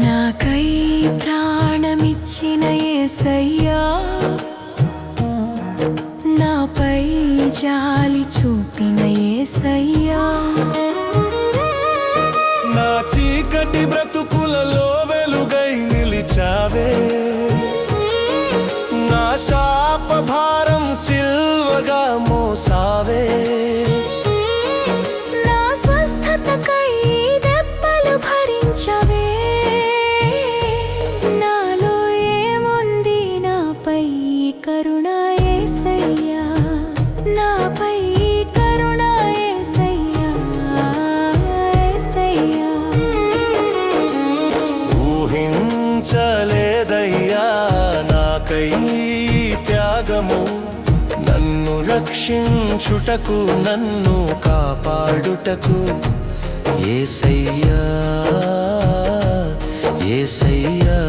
నాకై ప్రాణమిచ్చిన యేసయ్యా, నాపై జాలి చూపిన యేసయ్యా, నా చీకటి బ్రతుకులలో వెలుగై నిలిచావే, నా శాప భారం సిల్వగా మోసావే, నా స్వస్థతకై దెబ్బలు భరించవే, నాలో ఏముంది నాపై కరుణ యేసయ్యా, నాపై కరుణ యేసయ్యా, యేసయ్యా. ఊహించలేదయ్యా నాకై త్యాగము, నన్ను రక్షించుటకు నన్ను కాపాడుటకు యేసయ్యా, యేసయ్యా.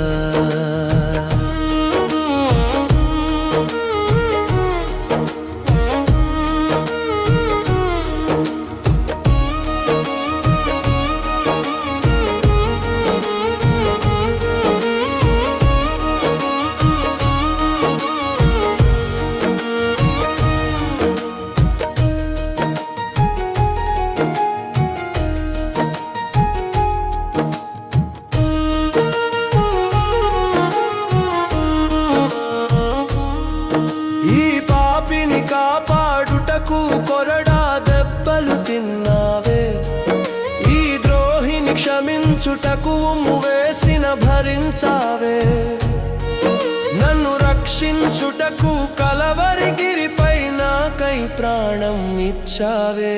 ఈ పాపిని కాపాడుటకు కొరడా దెబ్బలు తిన్నావే, ఈ ద్రోహిని క్షమించుటకు ఉమ్ము వేసిన భరించావే, నన్ను రక్షించుటకు కలవరిగిరిపై నాకై ప్రాణం ఇచ్చావే.